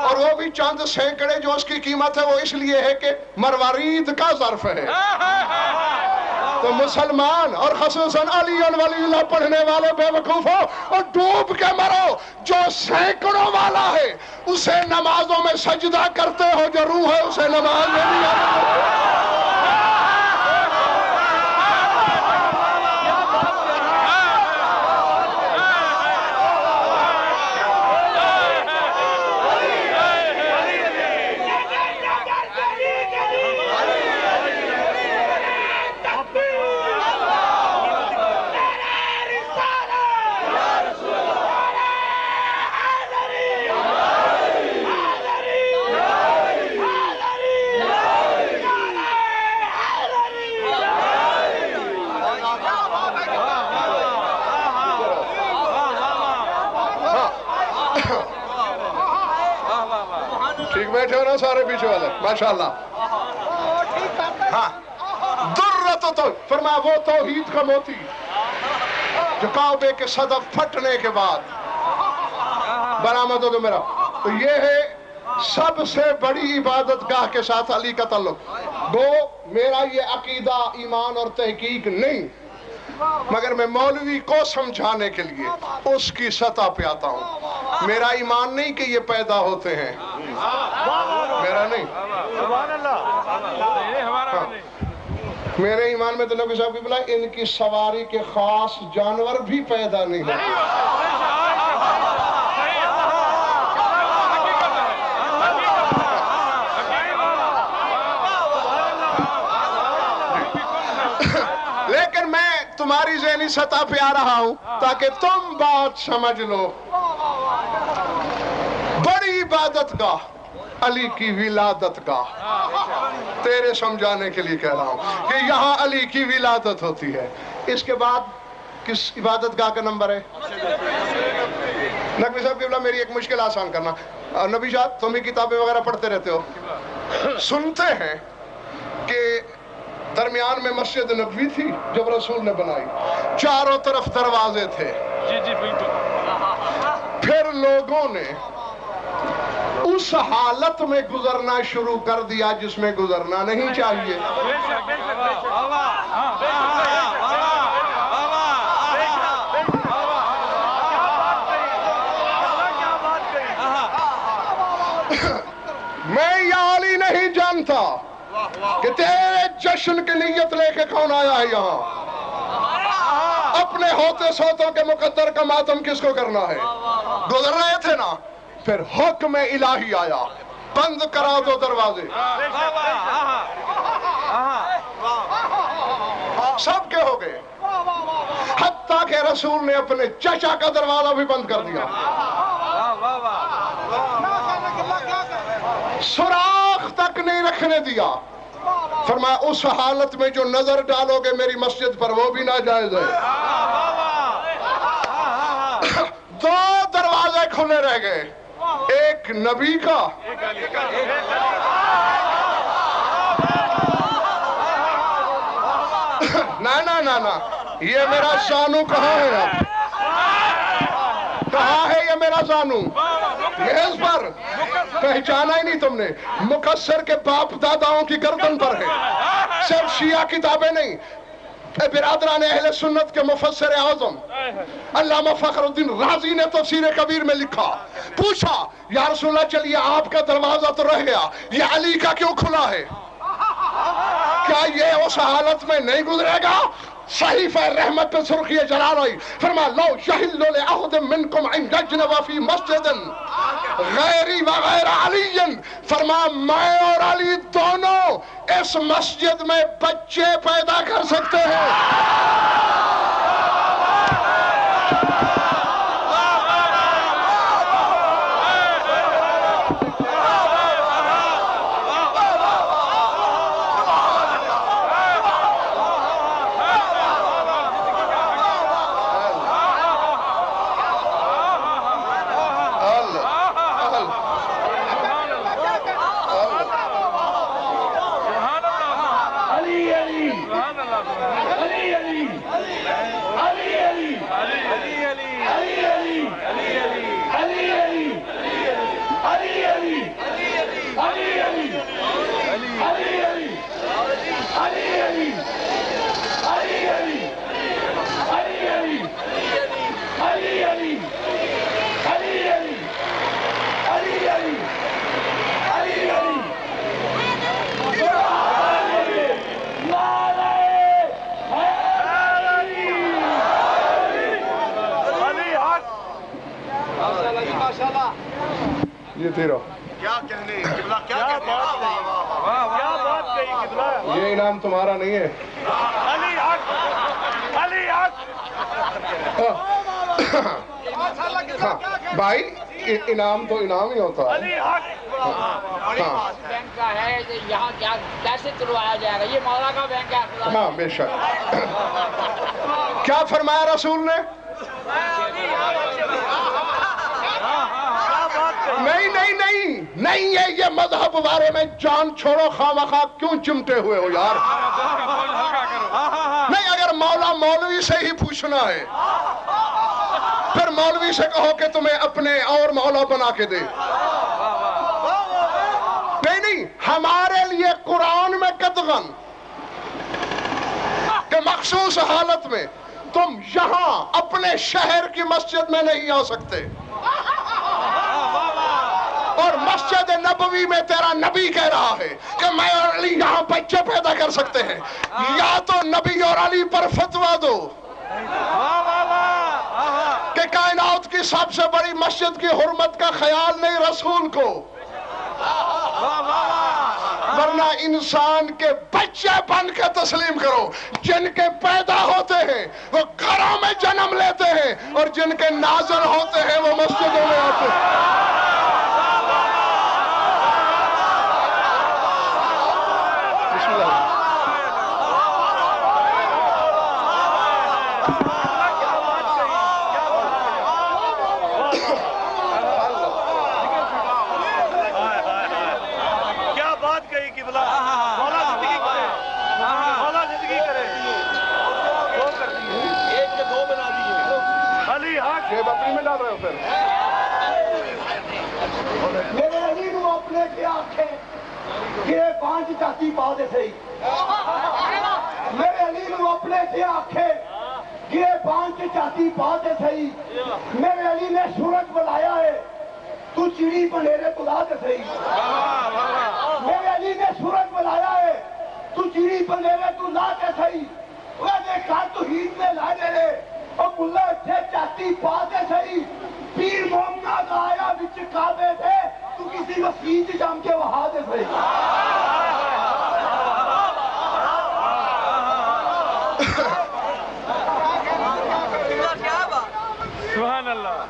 اور وہ بھی چند سینکڑے جو اس کی قیمت ہے وہ اس لیے ہے کہ مروارید کا ظرف ہے. تو مسلمان اور خصوصاً علی ولی اللہ پڑھنے والے بے وقوفوں اور ڈوب کے مرو. جو سینکڑوں والا ہے اسے نمازوں میں سجدہ کرتے ہو جو روح ہے اسے نماز میں نہیں آتا. بیٹھے ہو نا سارے پیچھے والے ماشاءاللہ. ہاں، درۃ تو فرمایا وہ توحید کا موتی جو کعبے کے صدف پھٹنے کے بعد برآمد ہو. تو میرا تو یہ ہے سب سے بڑی عبادت گاہ کے ساتھ علی کا تعلق. دو، میرا یہ عقیدہ ایمان اور تحقیق نہیں، مگر میں مولوی کو سمجھانے کے لیے اس کی سطح پہ آتا ہوں. میرا ایمان نہیں کہ یہ پیدا ہوتے ہیں، میرا نہیں. میرے ایمان میں تو نبی صاحب کی بلا ان کی سواری کے خاص جانور بھی پیدا نہیں ہوتے. لیکن میں تمہاری ذہنی سطح پہ آ رہا ہوں تاکہ تم بات سمجھ لو. عبادت گاہ، علی کی ولادت گاہ. تیرے سمجھانے کے لیے کہہ رہا ہوں کہ یہاں علی کی ولادت ہوتی ہے. اس کے بعد کس عبادت گاہ کا نمبر ہے؟ نقوی صاحب قبلہ میری ایک مشکل آسان کرنا. نبی شاہ تم ہی کتابیں وغیرہ پڑھتے رہتے ہو، سنتے ہیں کہ درمیان میں مسجد نبوی تھی جب رسول نے بنائی، چاروں طرف دروازے تھے. جی جی بالکل. پھر لوگوں نے اس حالت میں گزرنا شروع کر دیا جس میں گزرنا نہیں چاہیے. میں یہ علی نہیں جانتا کہ تیرے جشن کی نیت لے کے کون آیا ہے یہاں. اپنے ہوتے سوتوں کے مقدر کا ماتم کس کو کرنا ہے؟ گزر رہے تھے نا، پھر حکم الہی آیا، بند کرا دو دروازے. سب کے ہو گئے، حتیٰ کہ رسول نے اپنے چچا کا دروازہ بھی بند کر دیا. سوراخ تک نہیں رکھنے دیا. فرمایا اس حالت میں جو نظر ڈالو گے میری مسجد پر وہ بھی ناجائز ہے. دو دروازے کھلے رہ گئے، ایک نبی کا، نا یہ میرا زانو کہاں ہے؟ اب کہاں ہے یہ میرا زانو؟ میز پر. پہچانا ہی نہیں تم نے. مقصر کے باپ داداؤں کی گردن پر ہے. صرف شیعہ کتابیں نہیں، برادران اہل سنت کے مفسر اعظم علامہ فخر الدین رازی نے تفسیر کبیر میں لکھا، پوچھا یا رسول اللہ چلیے آپ کا دروازہ تو رہ گیا، یہ علی کا کیوں کھلا ہے؟ کیا یہ اس حالت میں نہیں گزرے گا؟ صحیفہ رحمت پہ سرخی جلال آئی. فرما لو یحل لأحد منکم ان یجنب فی مسجد غیری وغیر علی. فرما میں اور علی دونوں اس مسجد میں بچے پیدا کر سکتے ہیں. یہ تیرا کیا کہنے قبلہ، کیا بات کہی قبلہ. یہ انعام تمہارا نہیں ہے. علی حق، علی حق. بھائی انعام تو انعام ہی ہوتا ہے. علی حق. بینک کا ہے یہاں کیا کیسے چلوایا جائے گا؟ یہ مولا کا بینک ہے. ہاں بے شک. کیا فرمایا رسول نے؟ نہیں ہے یہ مذہب بارے میں جان چھوڑو، خواہ کیوں چمٹے ہوئے ہو یار؟ نہیں، اگر مولا مولوی سے ہی پوچھنا ہے پھر مولوی سے کہو کہ تمہیں اپنے اور مولا بنا کے دے. نہیں، ہمارے لیے قرآن میں قطعاً کہ مخصوص حالت میں تم یہاں اپنے شہر کی مسجد میں نہیں آ سکتے، اور مسجد نبوی میں تیرا نبی کہہ رہا ہے کہ میں اور علی یہاں بچے پیدا کر سکتے ہیں. یا تو نبی اور علی پر فتویٰ دو کہ کائنات کی سب سے بڑی مسجد کی حرمت کا خیال نہیں رسول کو، ورنہ انسان کے بچے بن کے تسلیم کرو. جن کے پیدا ہوتے ہیں وہ گھروں میں جنم لیتے ہیں، اور جن کے نازل ہوتے ہیں وہ مسجدوں میں آتے ہیں. پانچ چاتی پا دے سی میرے علی نو اپنے سے آکھے گرے پانچ چاتی پا دے سی میرے علی نے سورج بلایا ہے تو چڑی بنیرے تلا دے سی میرے علی نے سورج بلایا ہے تو چڑی بنیرے تلا دے سی وہ دیکھا تو ہید میں لا دے رہے اور ملا اچھے چاتی پا دے سی پیر محمد آیا بچ کعبے تھے تو کسی وسیج جام کے وہاں دے سی سبحان اللہ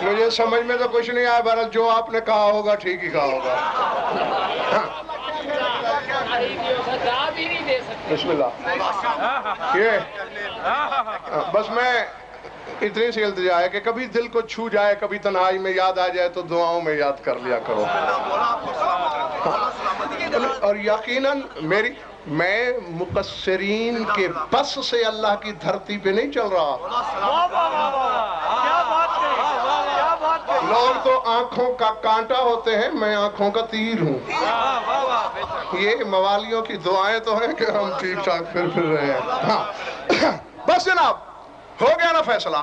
مجھے سمجھ میں تو کچھ نہیں آیا بہرحال جو آپ نے کہا ہوگا ٹھیک ہی کہا ہوگا بسم اللہ یہ بس میں اتنی سی التجا ہے کہ کبھی دل کو چھو جائے کبھی تنہائی میں یاد آ جائے تو دعاؤں میں یاد کر لیا کرو اور یقیناً میں مقصرین کے بس سے اللہ کی دھرتی پہ نہیں چل رہا لوگ تو آنکھوں کا کانٹا ہوتے ہیں میں آنکھوں کا تیر ہوں یہ موالیوں کی دعائیں تو ہیں کہ ہم ٹھیک ٹھاک پھر رہے ہیں بس جناب ہو گیا نا فیصلہ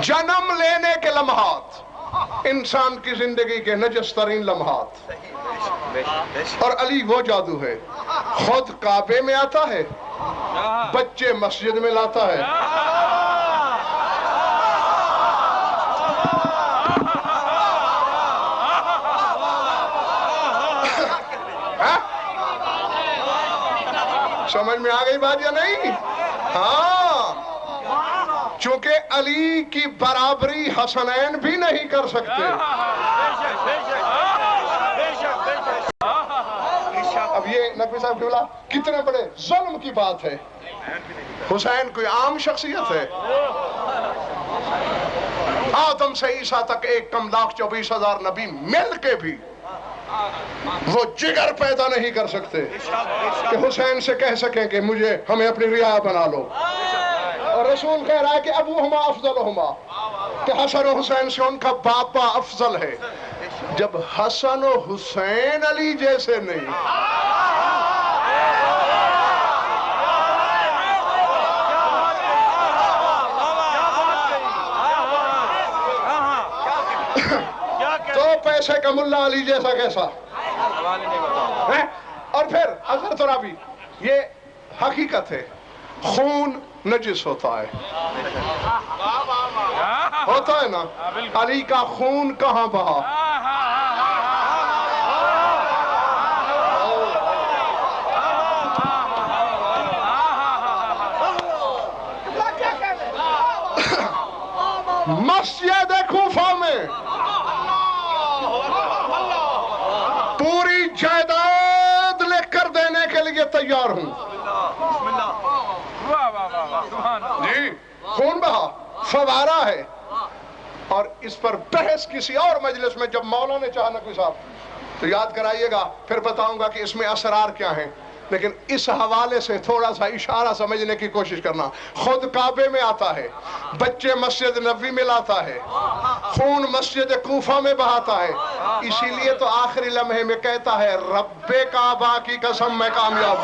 جنم لینے کے لمحات انسان کی زندگی کے نجس ترین لمحات اور علی وہ جادو ہے خود کعبے میں آتا ہے بچے مسجد میں لاتا ہے سمجھ میں آ گئی بات یا نہیں ہاں چونکہ علی کی برابری حسنین بھی نہیں کر سکتے اب یہ نقوی صاحب کی بلا کتنے بڑے ظلم کی بات ہے حسین کوئی عام شخصیت ہے آدم سے عیسیٰ تک 1,24,000 نبی مل کے بھی وہ جگر پیدا نہیں کر سکتے کہ حسین سے کہہ سکیں کہ ہمیں اپنی رعایا بنا لو اور رسول کہہ رہا ہے کہ ابوہما افضلہما کہ حسن و حسین سے ان کا باپا افضل ہے جب حسن و حسین علی جیسے نہیں تو پیسے کا ملا علی جیسا کیسا اور پھر حضرت رابی یہ حقیقت ہے خون نجس ہوتا ہے نا علی کا خون کہاں بہا مسجد کوفہ میں پوری جائیداد لکھ کر دینے کے لیے تیار ہوں جی خون بہا فوارہ ہے اور اس پر بحث کسی اور مجلس میں جب مولا نے چاہا نقوی صاحب تو یاد کرائیے گا پھر بتاؤں گا کہ اس میں اسرار کیا ہیں لیکن اس حوالے سے تھوڑا سا اشارہ سمجھنے کی کوشش کرنا خود کعبے میں آتا ہے بچے مسجد نبوی میں لاتا ہے خون مسجد کوفہ میں بہاتا ہے اسی لیے تو آخری لمحے میں کہتا ہے رب کعبہ کی قسم میں کامیاب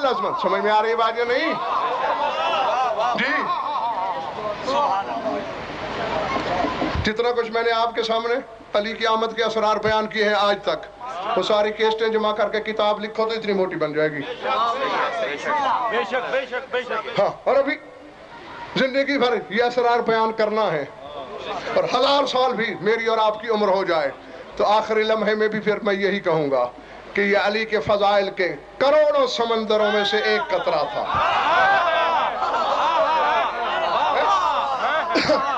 لازمت سمجھ میں آ رہی بات یا نہیں جی جتنا کچھ میں نے آپ کے سامنے علی کی آمد کے اسرار بیان کیے ہیں آج تک. وہ ساری کیسٹیں جمع کر کے کتاب لکھو تو اتنی موٹی بن جائے گی. بے شک بے شک بے شک. ہاں اور ابھی زندگی بھر یہ اسرار بیان کرنا ہے اور 1000 سال بھی میری اور آپ کی عمر ہو جائے تو آخری لمحے میں بھی پھر میں یہی کہوں گا کہ یہ علی کے فضائل کے کروڑوں سمندروں میں سے ایک قطرہ تھا.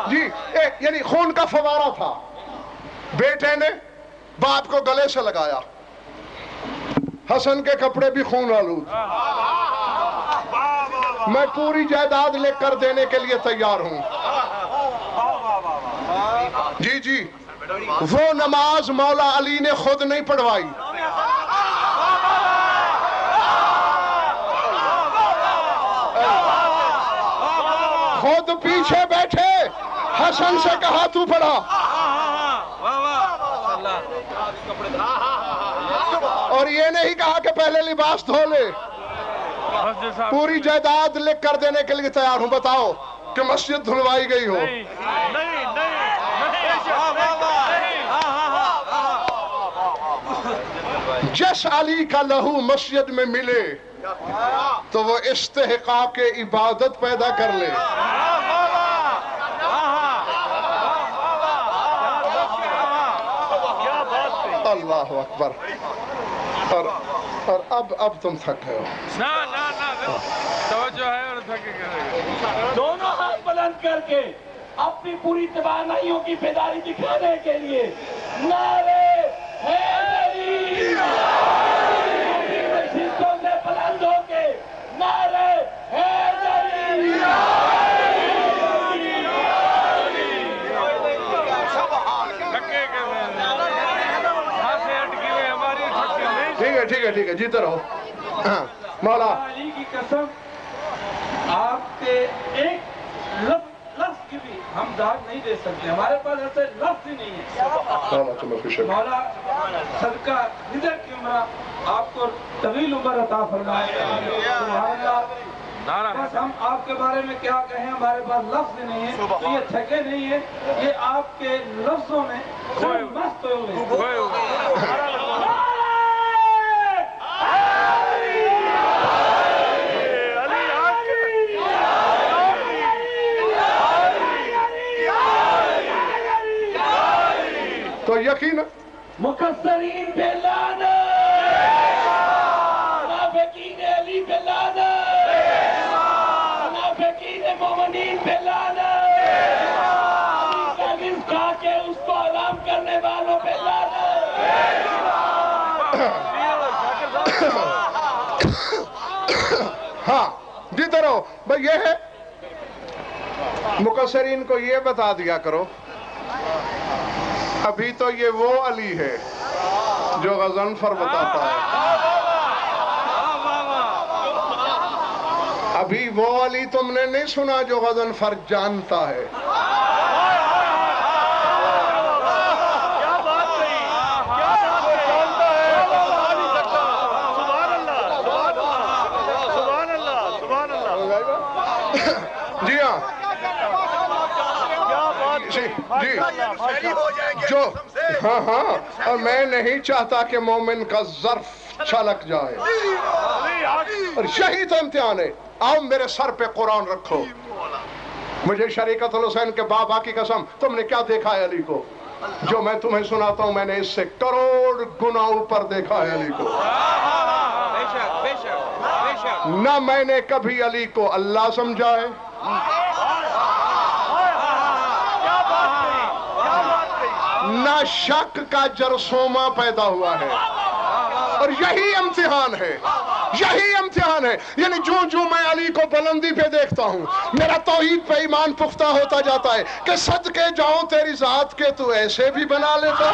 جی یعنی خون کا فوارہ تھا. بیٹے نے باپ کو گلے سے لگایا. حسن کے کپڑے بھی خون آلود. میں پوری جائیداد لکھ کر دینے کے لیے تیار ہوں. جی جی وہ نماز مولا علی نے خود نہیں پڑھوائی. خود پیچھے بیٹھے حسن سے کہا تو پڑھا. اور یہ نہیں کہا کہ پہلے لباس دھو لے. پوری جائیداد لکھ کر دینے کے لیے تیار ہوں. بتاؤ کہ مسجد دھلوائی گئی ہو. جس علی کا لہو مسجد میں ملے تو وہ استحقاق عبادت پیدا کر لے. اللہ اکبر. اور اب تم تھک گئے ہو. توجہ ہے اور تھکے گئے. دونوں ہاتھ بلند کر کے اپنی پوری توانائیوں کی بیداری دکھانے کے لیے نعرے حیدری. مشرقوں سے بلند ہو کے نعرے حیدری. ٹھیک ہے جیتے رہو. مولا علی کی قسم آپ کے ایک لفظ کی بھی ہم داد نہیں دے سکتے. ہمارے پاس ایسے لفظ ہی نہیں ہے. مولا صدقہ نظر کی عمرہ آپ کو طویل عمر عطا فرمائے. بس ہم آپ کے بارے میں کیا کہیں, ہمارے پاس لفظ نہیں ہے. تو یہ تھکے نہیں ہے, یہ آپ کے لفظوں میں مست ہوئے. تو یقین مقصرین پہ لعنت, منافقین علی پہ لعنت, منافقین مومنین پہ لعنت, علی کا رزق کھا کے اس کو حرام کرنے والوں پہ لعنت. ہاں جیتے رہو. بھئی یہ ہے مقصرین کو یہ بتا دیا کرو ابھی تو یہ وہ علی ہے جو غضنفر بتاتا ہے. ابھی وہ علی تم نے نہیں سنا جو غضنفر جانتا ہے. جی ہاں جی جو ہاں اور میں نہیں چاہتا کہ مومن کا ظرف چھلک جائے. اور یہی تو امتحان ہے. آؤ میرے سر پہ قرآن رکھو. مجھے شریکت الحسین کے بابا کی قسم تم نے کیا دیکھا ہے علی کو؟ جو میں تمہیں سناتا ہوں میں نے اس سے کروڑ گنا اوپر دیکھا ہے علی کو. نہ میں نے کبھی علی کو اللہ سمجھا ہے نہ شک کا جرثومہ پیدا ہوا ہے. اور یہی امتحان ہے, یہی امتحان ہے. یعنی جو میں علی کو بلندی پہ دیکھتا ہوں میرا توحید پہ ایمان پختہ ہوتا جاتا ہے کہ صدقے جاؤں تیری ذات کے تو ایسے بھی بنا لیتا.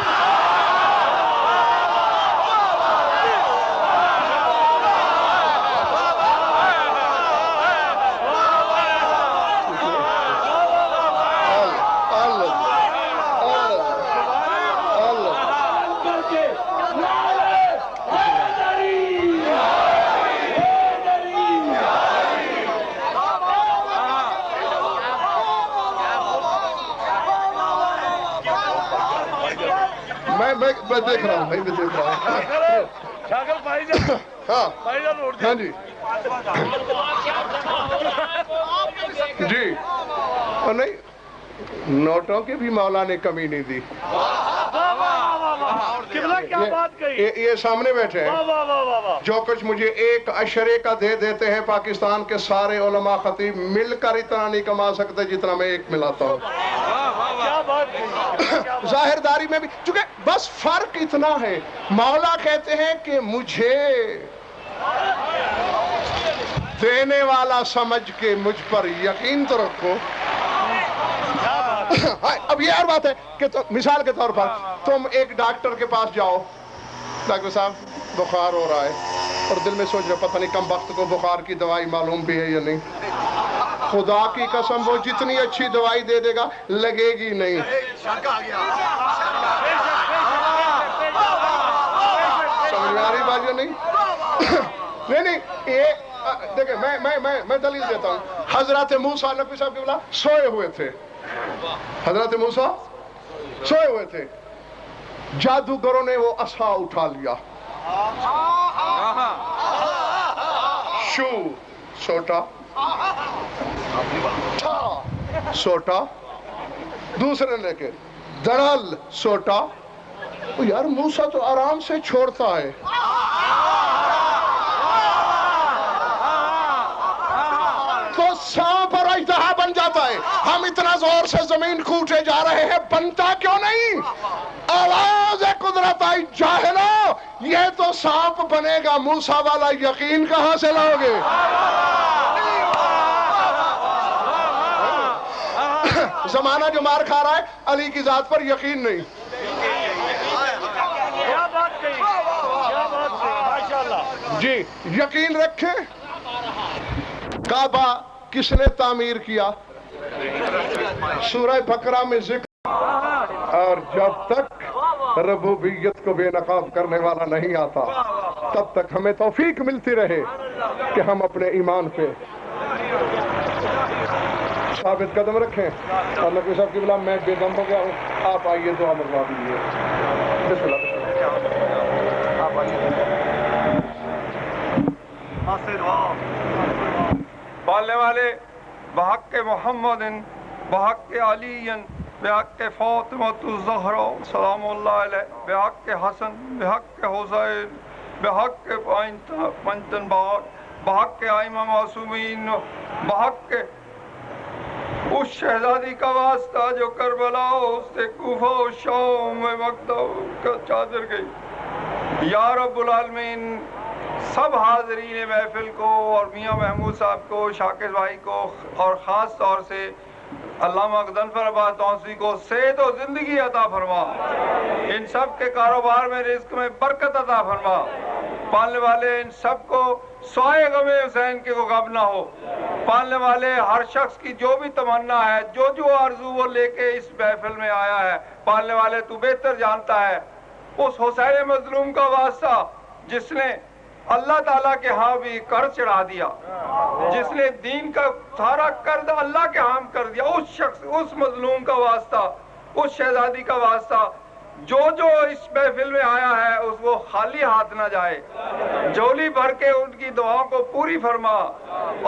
میں دیکھ رہا ہوں بھائی، میں دیکھ رہا ہوں. شاکر بھائی جان، ہاں بھائی جان اٹھ ہاں جی جی. اور نہیں، نوٹوں کی بھی مولا نے کمی نہیں دی. قبلہ کیا بات کہی. یہ سامنے بیٹھے ہیں، واہ واہ واہ واہ واہ. جو کچھ مجھے 1 عشرے کا دے دیتے ہیں پاکستان کے سارے علماء خطیب مل کر اتنا نہیں کما سکتے جتنا میں ایک ملاتا ہوں. کیا بات کہی. ظاہر داری میں بھی، چونکہ بس فرق اتنا ہے، مولا کہتے ہیں کہ مجھے دینے والا سمجھ کے مجھ پر یقین تو رکھو. اب یہ اور بات ہے کہ مثال کے طور پر تم ایک ڈاکٹر کے پاس جاؤ، ڈاکٹر صاحب بخار ہو رہا ہے، اور دل میں سوچ رہے پتہ نہیں کم وقت کو بخار کی دوائی معلوم بھی ہے یا نہیں. خدا کی قسم وہ جتنی اچھی دوائی دے دے گا لگے گی نہیں. سمجھ میں آ رہی بات یا نہیں؟ نہیں یہ دیکھیں میں دلیل دیتا ہوں. حضرت موسیٰ نبی صاحب کی بلا سوئے ہوئے تھے، حضرت موسیٰ سوئے ہوئے تھے، جادوگروں نے وہ عصا اٹھا لیا، شو سوٹا سوٹا، دوسرے لے کے دڑل سوٹا. یار موسیٰ تو آرام سے چھوڑتا ہے. تو سانپ اور اژدہا بن جاتا ہے. ہم اتنا زور سے زمین کھوٹے جا رہے ہیں، بنتا کیوں نہیں؟ آواز قدرت آئی، جاہلو یہ تو سانپ بنے گا، موسیٰ والا یقین کہاں سے لاؤ گے؟ زمانہ جو مار کھا رہا ہے علی کی ذات پر یقین نہیں. کیا بات کہی، کیا بات کہی، ماشاءاللہ. جی یقین رکھیں. کعبہ کس نے تعمیر کیا؟ سورہ بقرہ میں ذکر. اور جب تک ربوبیت کو بے نقاب کرنے والا نہیں آتا تب تک ہمیں توفیق ملتی رہے کہ ہم اپنے ایمان پہ ثابت قدم رکھیں. اور نبی صاحب کی بلا میں بے دم ہو گیا ہوں، آپ آئیے دعا منگوا دیجیے. بسم اللہ. آپ آئیے. پالنے والے بحق محمد بحق علی بحق فاطمۃ الزہرا سلام اللہ علیہ بحق حسن بحق حسین بحق پنجتن بار بحق ائمہ معصومین بحق اس شہزادی کا واسطہ جو کربلا سے کوفہ و شام میں مکتب کا چادر گئی. یا رب العالمین سب حاضرین محفل کو اور میاں محمود صاحب کو، شاکر بھائی کو، اور خاص طور سے علامہ غضنفر آباد توسیع کو صحت و زندگی عطا فرما. ان سب کے کاروبار میں رزق میں برکت عطا فرما. پالنے والے ان سب کو سوائے غم حسین کے کو غم نہ ہو. پالنے والے ہر شخص کی جو بھی تمنا ہے، جو آرزو وہ لے کے اس محفل میں آیا ہے، پالنے والے تو بہتر جانتا ہے. اس حسین مظلوم کا واسطہ جس نے اللہ تعالیٰ کے ہاں بھی قرض چڑھا دیا، جس نے دین کا سارا قرض اللہ کے ہاں کر دیا، اس شخص، اس مظلوم کا واسطہ، اس شہزادی کا واسطہ جو اس محفل میں آیا ہے اس وہ خالی ہاتھ نہ جائے. جولی بھر کے ان کی دعاؤں کو پوری فرما.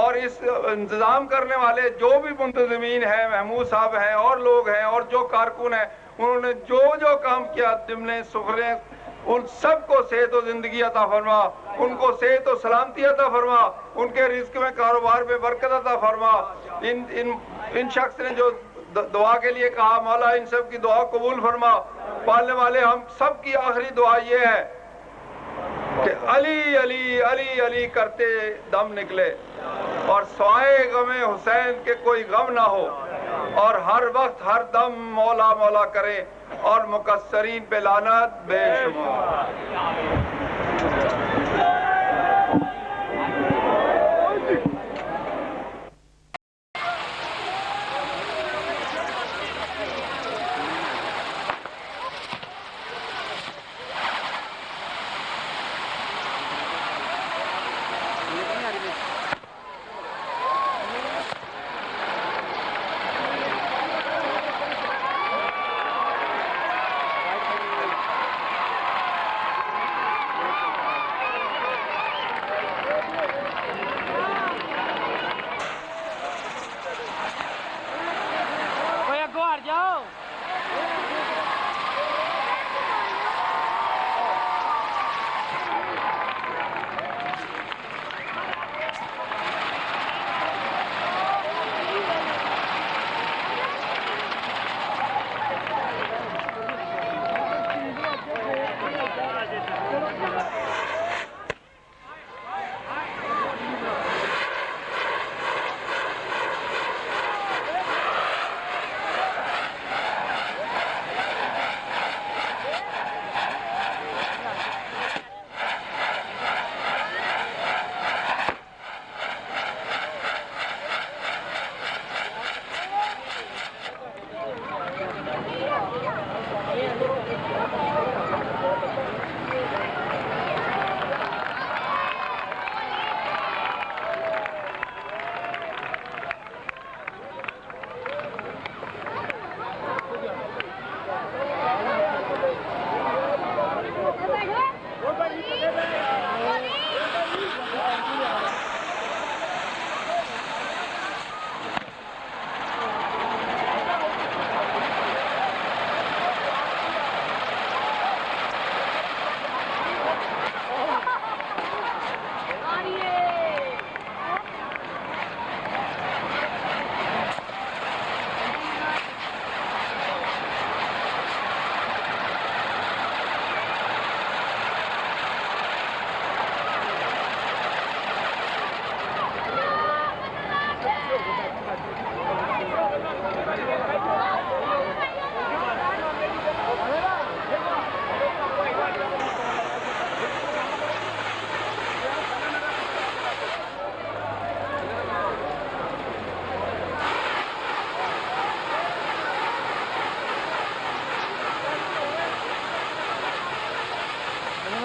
اور اس انتظام کرنے والے جو بھی منتظمین ہیں، محمود صاحب ہیں اور لوگ ہیں اور جو کارکن ہیں، انہوں نے جو کام کیا ضمن سفرے، ان سب کو صحت و زندگی عطا فرما، ان کو صحت و سلامتی عطا فرما، ان کے رزق میں کاروبار میں برکت عطا فرما. ان شخص نے جو دعا کے لیے کہا، مولا ان سب کی دعا قبول فرما. پالنے والے ہم سب کی آخری دعا یہ ہے کہ علی علی علی علی کرتے دم نکلے اور سوائے غم حسین کے کوئی غم نہ ہو، اور ہر وقت ہر دم مولا مولا کرے اور مقصرین پہ لعنت بے شمار.